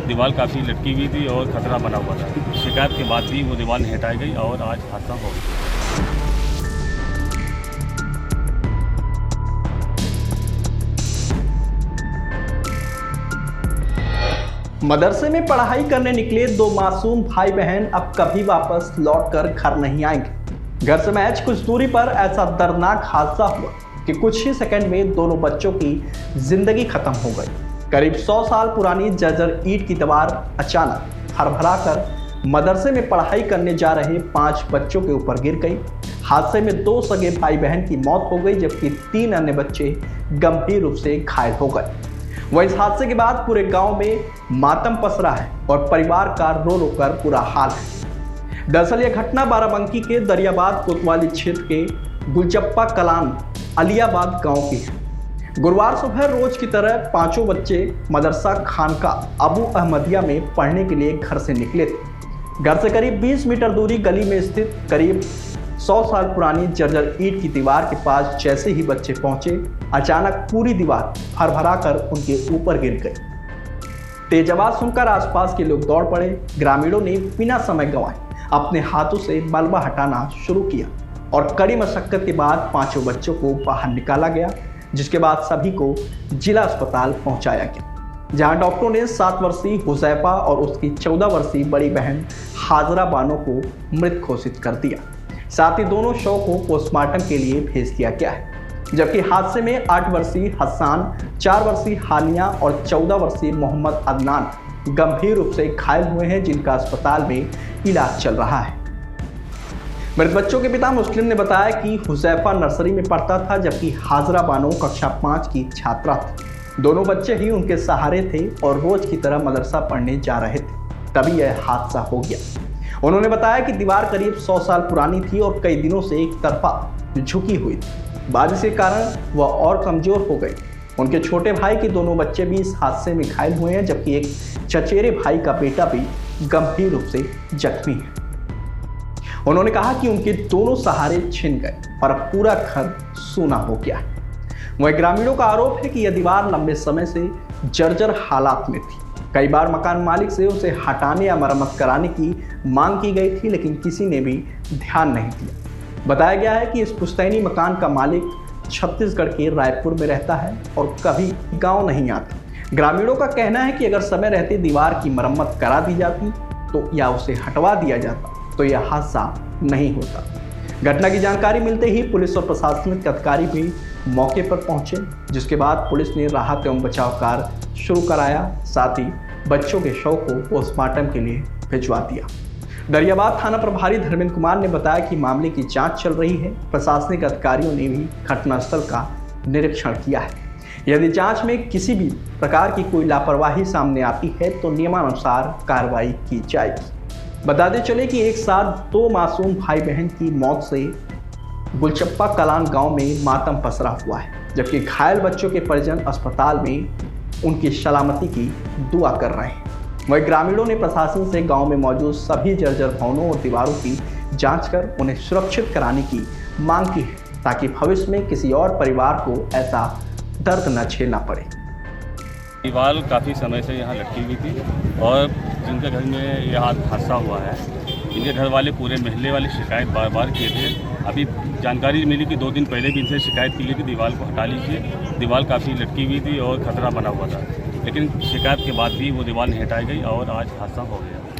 दीवार काफ़ी लटकी हुई थी और खतरा बना हुआ था। शिकायत के बाद भी वो दीवार नहीं हटाई गई और आज हादसा हो गया। मदरसे में पढ़ाई करने निकले दो मासूम भाई बहन अब कभी वापस लौटकर घर नहीं आएंगे। घर से महज कुछ दूरी पर ऐसा दर्दनाक हादसा हुआ कि कुछ ही सेकंड में दोनों बच्चों की जिंदगी खत्म हो गई। करीब 100 साल पुरानी जर्जर ईंट की दीवार अचानक भरभरा कर मदरसे में पढ़ाई करने जा रहे 5 बच्चों के ऊपर गिर गई। हादसे में 2 सगे भाई बहन की मौत हो गई, जबकि 3 अन्य बच्चे गंभीर रूप से घायल हो गए। वह इस हादसे के बाद पूरे गांव में मातम पसरा है और परिवार का रो रो कर बुरा हाल है। दरअसल यह घटना बाराबंकी के दरियाबाद कोतवाली क्षेत्र के गुलचप्पा कलान अलियाबाद गांव की है। गुरुवार सुबह रोज की तरह 5 बच्चे मदरसा खानका अबू अहमदिया में पढ़ने के लिए घर से निकले थे। घर से करीब 20 मीटर दूरी गली में स्थित करीब 100 साल पुरानी जर्जर ईंट की दीवार के पास जैसे ही बच्चे पहुंचे, अचानक पूरी दीवार भरभरा कर उनके ऊपर गिर गई। तेज आवाज सुनकर आसपास के लोग दौड़ पड़े। ग्रामीणों ने बिना समय गंवाए अपने हाथों से मलबा हटाना शुरू किया और कड़ी मशक्कत के बाद 5 बच्चों को बाहर निकाला गया, जिसके बाद सभी को जिला अस्पताल पहुंचाया गया, जहां डॉक्टरों ने 7 वर्षीय हुजैफा और उसकी 14 वर्षीय बड़ी बहन हाजरा बानो को मृत घोषित कर दिया। साथ ही दोनों शव को पोस्टमार्टम के लिए भेज दिया गया है, जबकि हादसे में 8 वर्षीय हसन, 4 वर्षीय हानिया और 14 वर्षीय मोहम्मद अदनान गंभीर रूप से घायल हुए हैं, जिनका अस्पताल में इलाज चल रहा है। मृत बच्चों के पिता मुस्लिम ने बताया कि हुजैफा नर्सरी में पढ़ता था, जबकि हाजरा बानो कक्षा 5 की छात्रा थी। दोनों बच्चे ही उनके सहारे थे और रोज की तरह मदरसा पढ़ने जा रहे थे, तभी यह हादसा हो गया। उन्होंने बताया कि दीवार करीब 100 साल पुरानी थी और कई दिनों से एक तरफा झुकी हुई थी। बारिश के कारण वह और कमजोर हो गई। उनके छोटे भाई के दोनों बच्चे भी इस हादसे में घायल हुए हैं, जबकि एक चचेरे भाई का बेटा भी गंभीर रूप से जख्मी है। उन्होंने कहा कि उनके दोनों सहारे छिन गए और अब पूरा घर सूना हो गया है। वह ग्रामीणों का आरोप है कि यह दीवार लंबे समय से जर्जर हालात में थी। कई बार मकान मालिक से उसे हटाने या मरम्मत कराने की मांग की गई थी, लेकिन किसी ने भी ध्यान नहीं दिया। बताया गया है कि इस पुश्तैनी मकान का मालिक छत्तीसगढ़ के रायपुर में रहता है और कभी गांव नहीं आता। ग्रामीणों का कहना है कि अगर समय रहते दीवार की मरम्मत करा दी जाती तो या उसे हटवा दिया जाता तो यह हादसा नहीं होता। घटना की जानकारी मिलते ही पुलिस और प्रशासनिक अधिकारी भी मौके पर पहुंचे, जिसके बाद पुलिस ने राहत एवं बचाव कार्य शुरू कराया। साथ ही बच्चों के शव को पोस्टमार्टम के लिए भिजवा दिया। दरियाबाद थाना प्रभारी धर्मेंद्र कुमार ने बताया कि मामले की जांच चल रही है। प्रशासनिक अधिकारियों ने भी घटनास्थल का निरीक्षण किया है। यदि जांच में किसी भी प्रकार की कोई लापरवाही सामने आती है तो नियमानुसार कार्रवाई की जाएगी। बताते चले कि एक साथ 2 मासूम भाई बहन की मौत से गुलचप्पा कलान गांव में मातम पसरा हुआ है, जबकि घायल बच्चों के परिजन अस्पताल में उनकी सलामती की दुआ कर रहे हैं। वहीं ग्रामीणों ने प्रशासन से गांव में मौजूद सभी जर्जर भवनों और दीवारों की जांच कर उन्हें सुरक्षित कराने की मांग की है, ताकि भविष्य में किसी और परिवार को ऐसा दर्द न झेलना पड़े। दीवार काफ़ी समय से यहाँ लटकी हुई थी और जिनके घर में यह हादसा हुआ है, इनके घर वाले पूरे मोहल्ले वाले शिकायत बार बार किए थे। अभी जानकारी मिली कि 2 दिन पहले भी इनसे शिकायत की गई कि दीवार को हटा लीजिए, दीवार काफ़ी लटकी हुई थी और खतरा बना हुआ था, लेकिन शिकायत के बाद भी वो दीवार नहीं हटाई गई और आज हादसा हो गया।